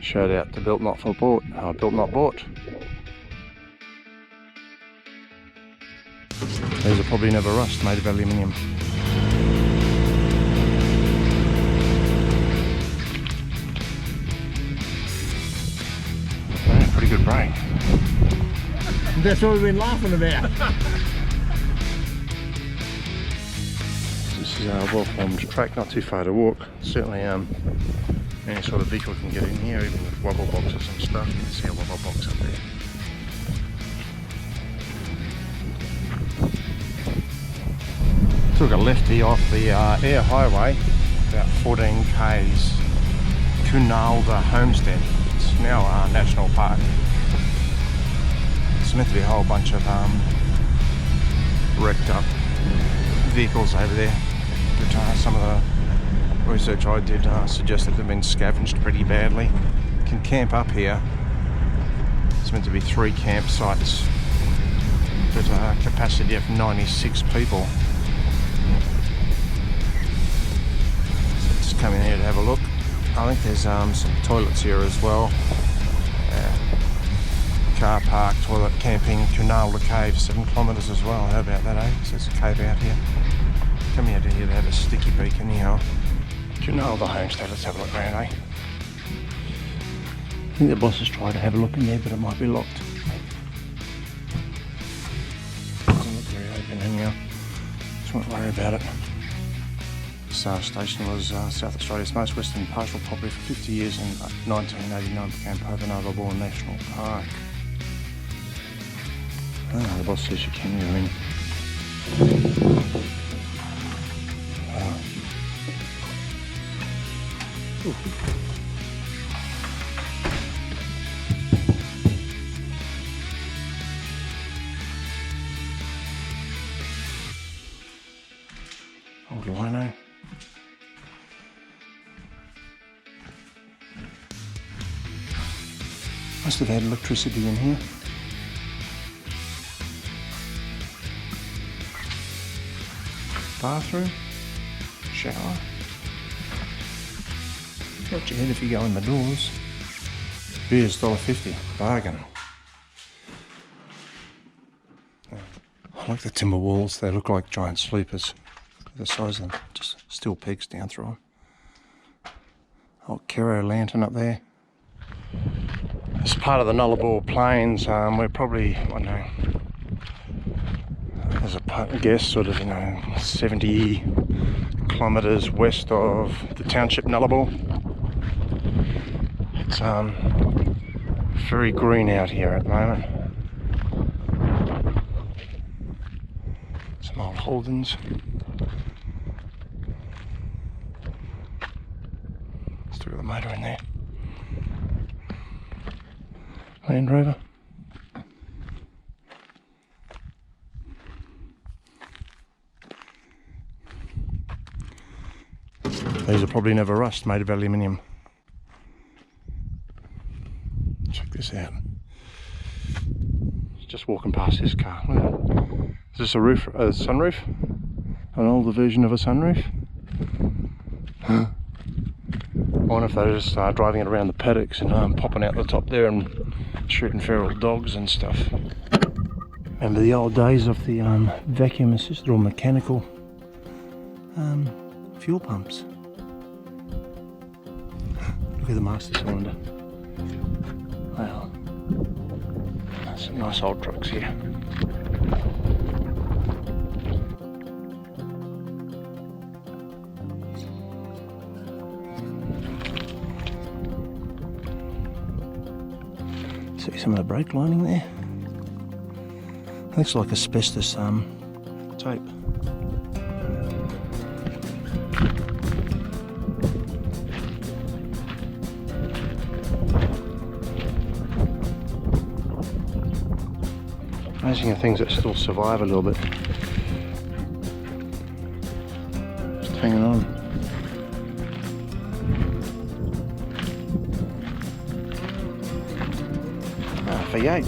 Shout out to Built Not for Bought, Built Not Bought. These will probably never rust, made of aluminium. Yeah, pretty good break. That's what we've been laughing about. This is a well-formed track, not too far to walk. Certainly any sort of vehicle can get in here, even with wobble boxes and stuff. You can see a wobble box up there. Took a lefty off the air highway, about 14 k's, Cunalda Homestead. It's now a national park. It's meant to be a whole bunch of wrecked up vehicles over there. But some of the research I did suggested they've been scavenged pretty badly. You can camp up here. It's meant to be 3 campsites, but a capacity of 96 people. So just come in here to have a look. I think there's some toilets here as well. Car park, toilet, camping, Cunalda Cave, 7 kilometres as well. How about that, eh? So there's a cave out here. Come out here to have a sticky beak anyhow. Cunalda Homestead, let's have a look around, eh? I think the boss has tried to have a look in there, but it might be locked. Doesn't look very open anyhow. Just won't worry about it. This station was South Australia's most western pastoral property for 50 years, and in 1989 became part of another Bourne National Park. Oh, the boss says you can go in. Ooh. Old lino. Must have had electricity in here. Bathroom, shower. Watch your head if you go in the doors. Beer's $1.50, bargain. I like the timber walls, they look like giant sleepers. The size of them, just steel pegs down through them. Old Kero lantern up there. As part of the Nullarbor Plains, we're probably, I don't know, as a guess, sort of, 70 kilometres west of the township Nullarbor. It's very green out here at the moment. Some old Holdens. Still got the motor in there. Land Rover. These will probably never rust, made of aluminium. Check this out. Just walking past this car. Look at that. Is this a roof? A sunroof? An older version of a sunroof? Huh. I wonder if they're just driving it around the paddocks and popping out the top there and shooting feral dogs and stuff. Remember the old days of the vacuum assisted or mechanical fuel pumps. Look at the master cylinder. Wow. That's some nice old trucks here. See some of the brake lining there? Looks like asbestos tape. Amazing the things that still survive a little bit. Just hanging on. V8.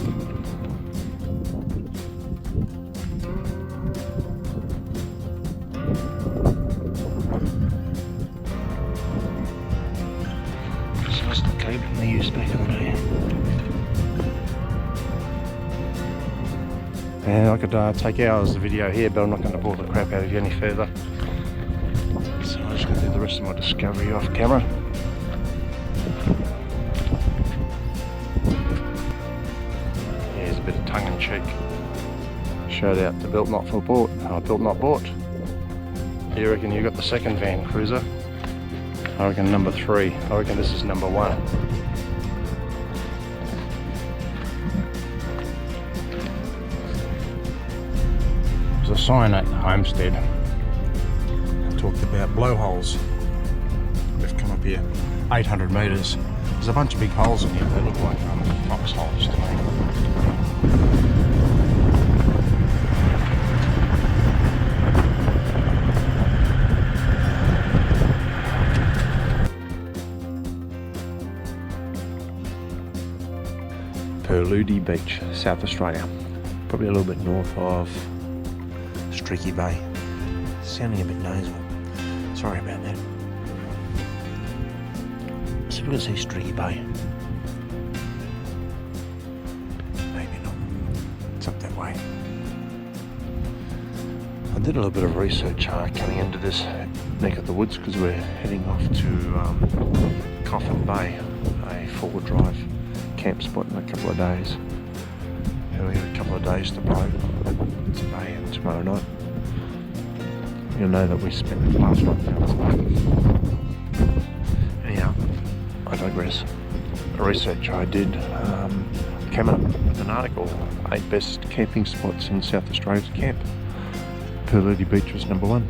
cabling they used back in the day. And I could take hours of video here, but I'm not going to bore the crap out of you any further. So I'm just going to do the rest of my discovery off camera. Here's a bit of tongue-in-cheek. Shout out to Built Not For Bought. Built Not Bought. You reckon you got the second van cruiser? I reckon number 3. I reckon this is number 1. There's a sign at the homestead. It talked about blowholes. We've come up here 800 metres. There's a bunch of big holes in here. They look like foxholes to me. Perludi Beach, South Australia. Probably a little bit north of Streaky Bay. Sounding a bit nasal. Sorry about that. Let's see if we can see Streaky Bay. Maybe not. It's up that way. I did a little bit of research coming into this neck of the woods because we're heading off to Coffin Bay, a 4-drive camp spot in a couple of days. And we have a couple of days to blow today and tomorrow night. You'll know that we spent the last month outside. Anyhow, I digress. The research I did came up with an article, 8 best camping spots in South Australia to camp. Perludi Beach was number 1.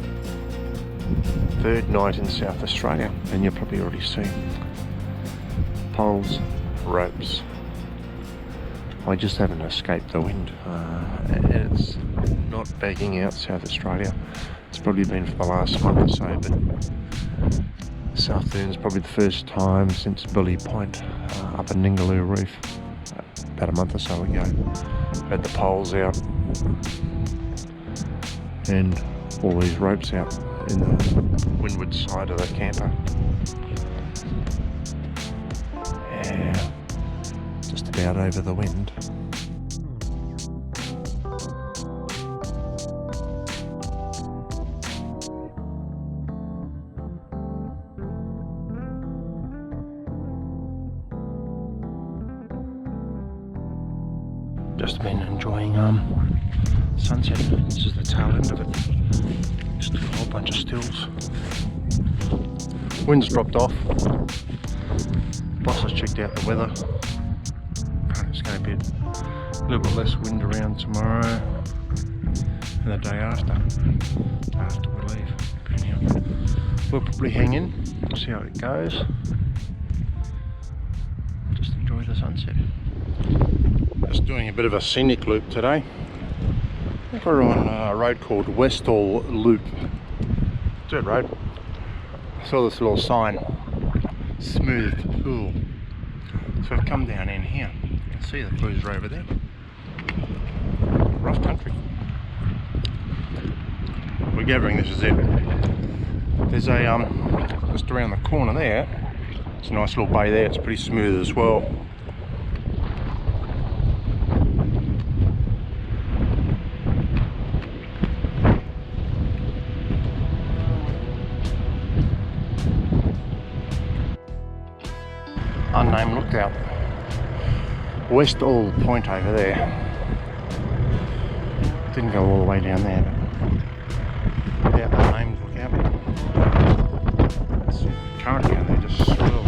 3rd night in South Australia, and you've probably already seen poles, ropes. I just haven't escaped the wind, and it's not bagging out South Australia. It's probably been for the last month or so, but this afternoon's probably the first time since Billy Point up in Ningaloo Reef about a month or so ago. Had the poles out and all these ropes out in the windward side of the camper. Yeah, just about over the wind. Just been enjoying sunset. This is the tail end of it. Just a whole bunch of stills. Wind's dropped off. Boss has checked out the weather. It's going to be a little bit less wind around tomorrow and the day after we leave. But anyhow, we'll probably hang in, see how it goes. Just enjoy the sunset. Just doing a bit of a scenic loop today. I think we're on a road called Westall Loop. Dirt road. I saw this little sign, smooth pool. So I've come down in here. You can see the clues are over there. Rough country. We're gathering this is it. There's a just around the corner there. It's a nice little bay there. It's pretty smooth as well. Unnamed lookout. Westall Point over there. Didn't go all the way down there, but yeah, unnamed lookout. It's current down there, just swirled.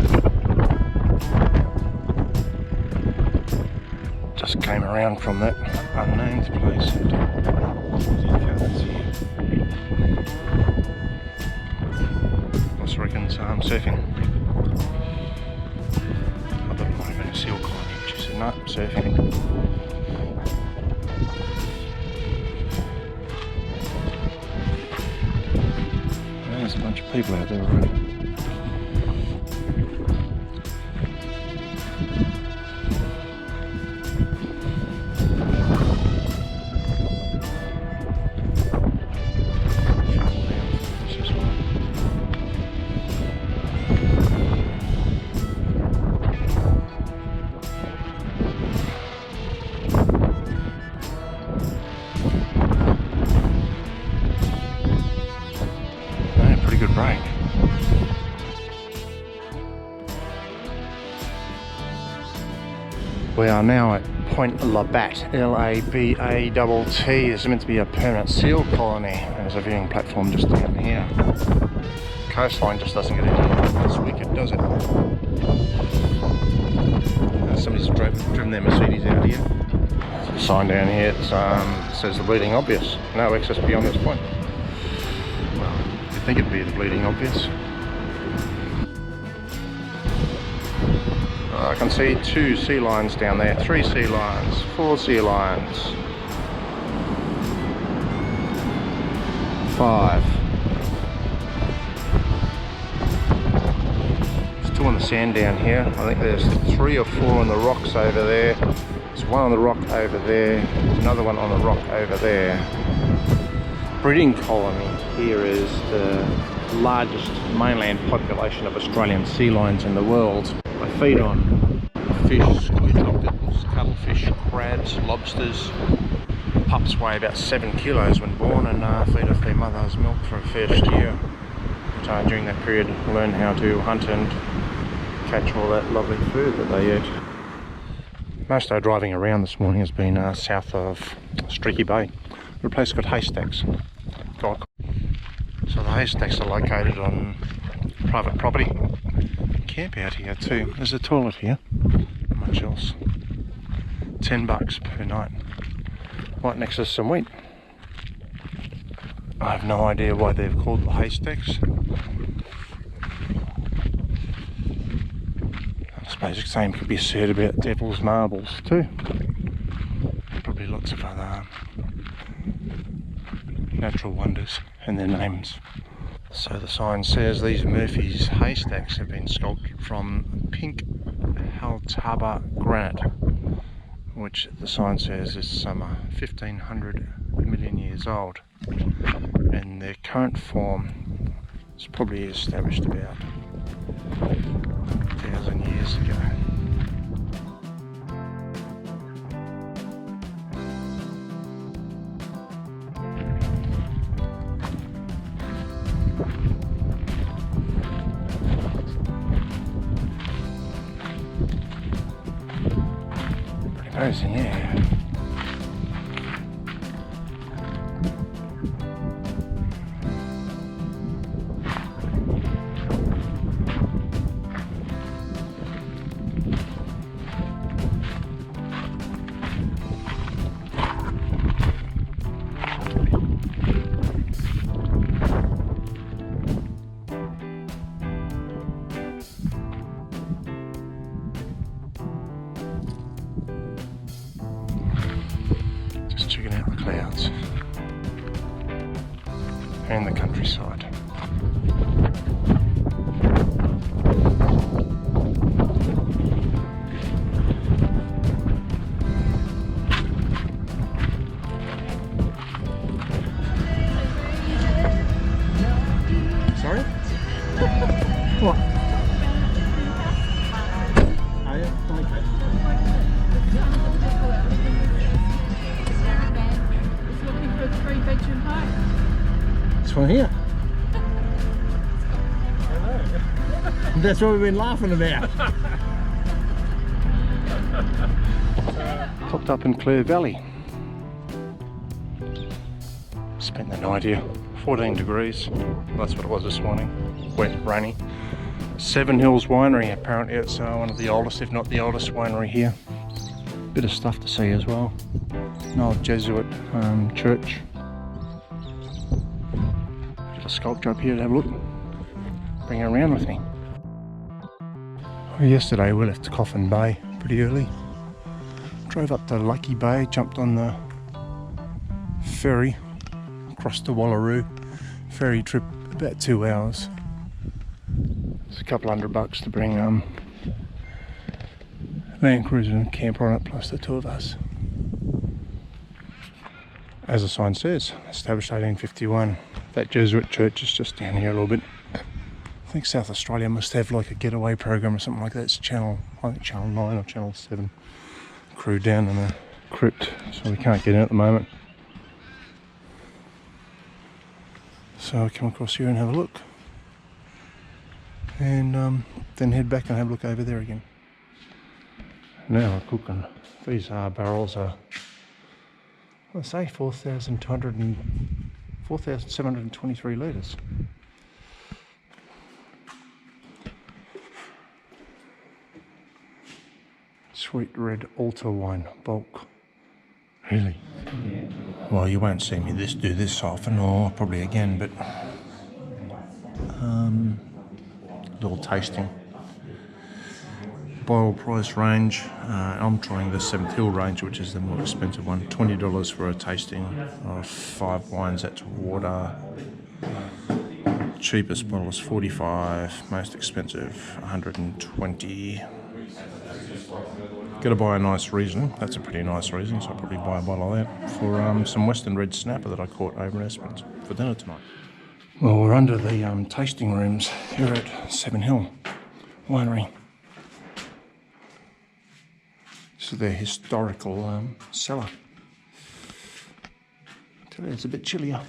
Just came around from that unnamed place. Boss reckons I'm surfing. Seal climbing. She said, no, surfing. There's a bunch of people out there already. We are now at Point Labatt, L-A-B-A-T-T. This is meant to be a permanent seal colony. There's a viewing platform just down here. Coastline just doesn't get any less wicked, does it? Somebody's driven their Mercedes out here. There's a sign down here that says the bleeding obvious. No access beyond this point. Well, you'd think it'd be the bleeding obvious. I can see 2 sea lions down there, 3 sea lions, 4 sea lions, 5. There's 2 on the sand down here. I think there's 3 or 4 on the rocks over there. There's 1 on the rock over there. There's another one on the rock over there. Breeding colony here is the largest mainland population of Australian sea lions in the world. They feed on fish, squid, octopus, cuttlefish, crabs, lobsters. Pups weigh about 7 kilos when born and feed off their mother's milk for a first year. So during that period, learn how to hunt and catch all that lovely food that they eat. Most of our driving around this morning has been south of Streaky Bay, a place called Haystacks. So the haystacks are located on private property. Camp out here too. There's a toilet here. Not much else. $10 per night. Right next to some wheat. I have no idea why they've called the haystacks. I suppose the same could be said about Devil's Marbles too. Probably lots of other natural wonders and their names. So the sign says these Murphy's haystacks have been sculpted from pink Haltaba granite, which the sign says is some 1500 million years old, and their current form is probably established about 1,000 years ago. Pretty in there. Checking out the clouds and the countryside. Sorry? What? Oh yeah, okay. This one here. That's what we've been laughing about. Popped up in Clare Valley. Spent the night here. 14 degrees. That's what it was this morning. Wet, rainy. Seven Hills Winery. Apparently it's one of the oldest, if not the oldest winery here. Bit of stuff to see as well. An old Jesuit church. A sculpture up here to have a look. Bring it around with me. Well, yesterday we left Coffin Bay pretty early. Drove up to Lucky Bay, jumped on the ferry across to Wallaroo. Ferry trip about 2 hours. It's a couple $100 to bring Land Cruiser and camper on it, plus the 2 of us. As the sign says, established 1851. That Jesuit church is just down here a little bit. I think South Australia must have like a getaway program or something like that. It's channel, I think channel 9 or channel 7. Crew down in the crypt, so we can't get in at the moment. So I come across here and have a look. And then head back and have a look over there again. Now we're cooking. These barrels are, let's say, 4,723 litres. Sweet red altar wine bulk. Really? Yeah. Well, you won't see me do this often, or probably again, but little tasting. By all price range, I'm trying the 7th Hill range, which is the more expensive one. $20 for a tasting of 5 wines. That's water. Cheapest bottle is $45. Most expensive, $120. Gotta buy a nice Riesling. That's a pretty nice Riesling, so I'll probably buy a bottle of that for some Western Red Snapper that I caught over in Esperance for dinner tonight. Well, we're under the tasting rooms here at 7 Hill Winery. This is their historical cellar. I tell you, it's a bit chillier.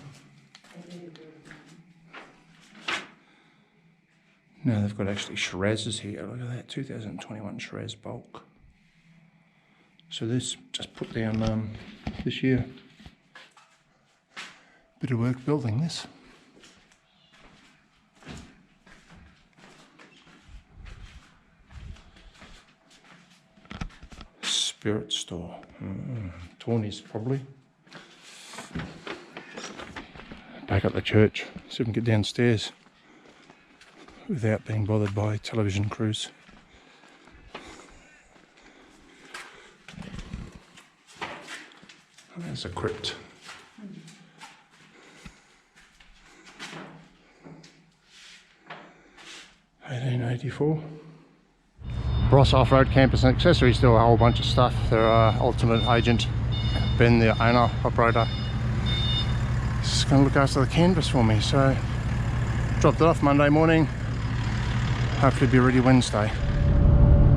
Now they've got actually Shirazes here. Look at that, 2021 Shiraz bulk. So this just put down this year. Bit of work building this. Spirit store. Tawny's probably. Back at the church. See if we can get downstairs without being bothered by television crews. There's a crypt. $1884. Ross Off-Road Campers and Accessories do a whole bunch of stuff. They're ultimate agent. Ben, the owner, operator, is going to look after the canvas for me. So dropped it off Monday morning. Hopefully be ready Wednesday.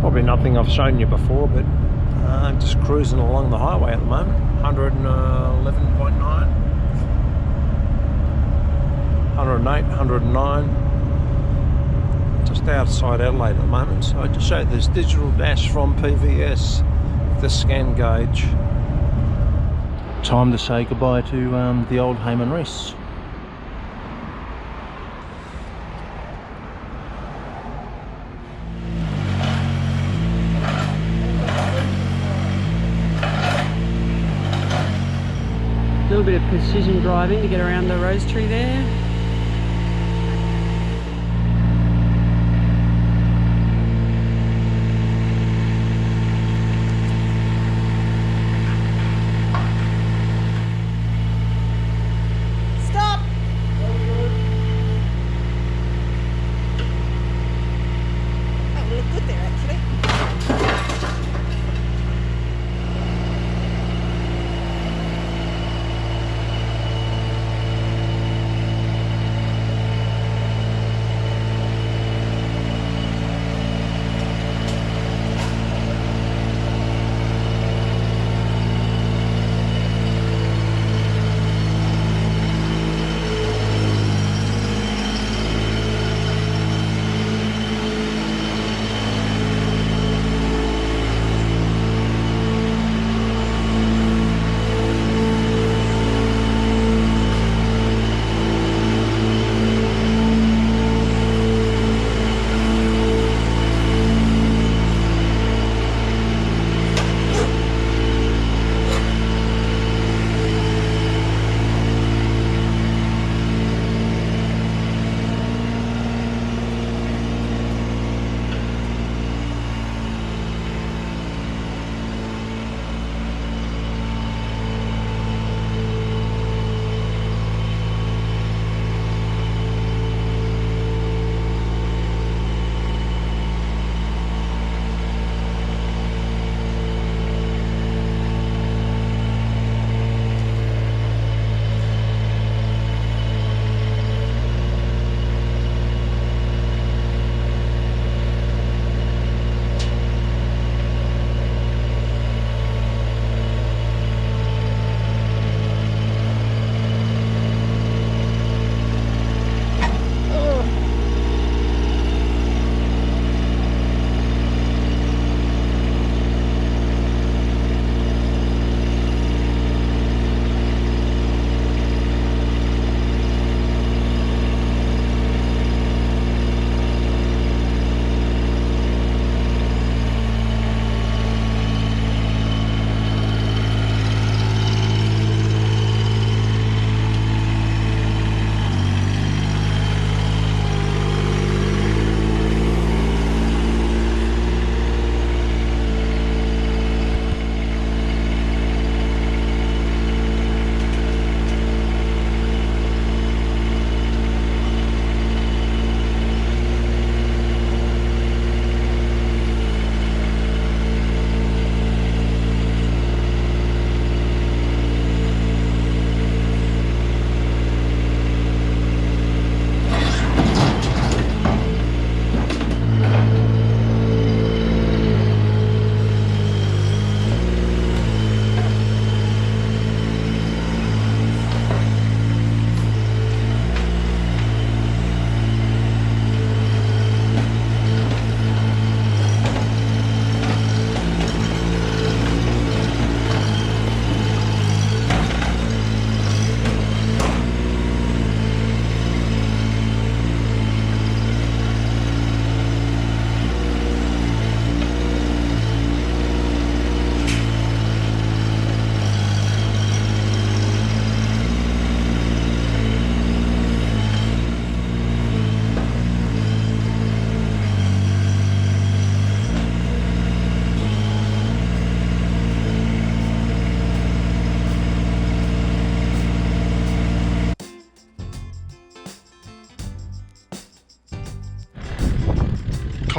Probably nothing I've shown you before, but I'm just cruising along the highway at the moment. 111.9, 108, 109. Just outside Adelaide at the moment. So I just showed this digital dash from PVS, the scan gauge. Time to say goodbye to the old Hayman Reese. A little bit of precision driving to get around the rose tree there. Stop! That would look good there actually.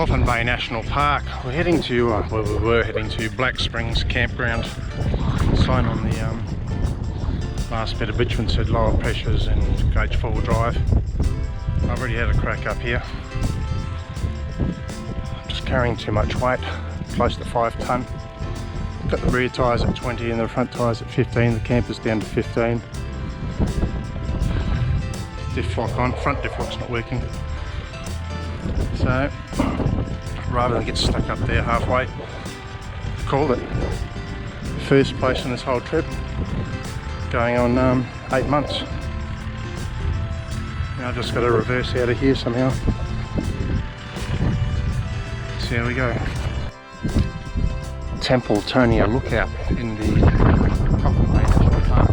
Coffin Bay National Park. We're heading to, well, we were heading to Black Springs Campground. Sign on the last bit of bitumen said lower pressures and gauge 4 drive. I've already had a crack up here. Just carrying too much weight, close to 5 tonne. Got the rear tyres at 20 and the front tyres at 15. The camper's down to 15. Diff lock on, front diff lock's not working. So rather than get stuck up there halfway, called it. First place on this whole trip, going on 8 months. Now I've just got to reverse out of here somehow. So here we go. Templetonia lookout in the Coffin Bay National Park.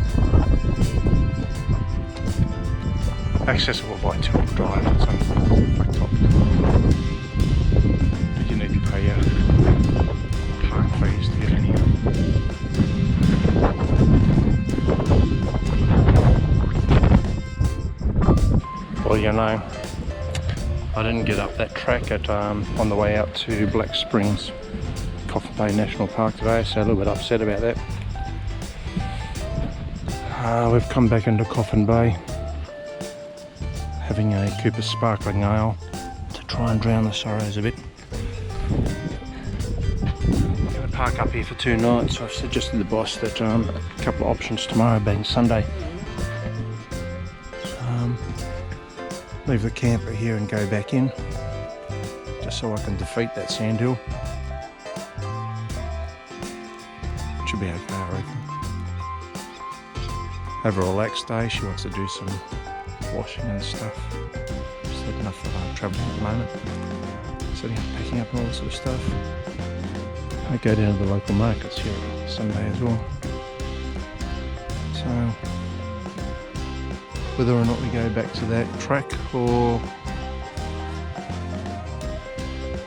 Accessible by 2 drive. It's on blacktop. You need to pay park fees to get in here. Well, you know, I didn't get up that track at on the way out to Black Springs Coffin Bay National Park today, so a little bit upset about that. We've come back into Coffin Bay, having a Cooper sparkling ale to try and drown the sorrows a bit. I'm going to park up here for 2 nights, so I've suggested to the boss that a couple of options tomorrow being Sunday. Leave the camper here and go back in, just so I can defeat that sandhill. Should be okay, I reckon. Have a relaxed day. She wants to do some washing and stuff. Just had enough of travelling at the moment. Setting up, packing up and all that sort of stuff. I go down to the local markets here on Sunday as well. So whether or not we go back to that track or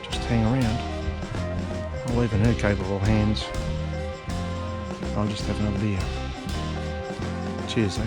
just hang around, I'll leave in her capable hands. I'll just have another beer. Cheers, eh?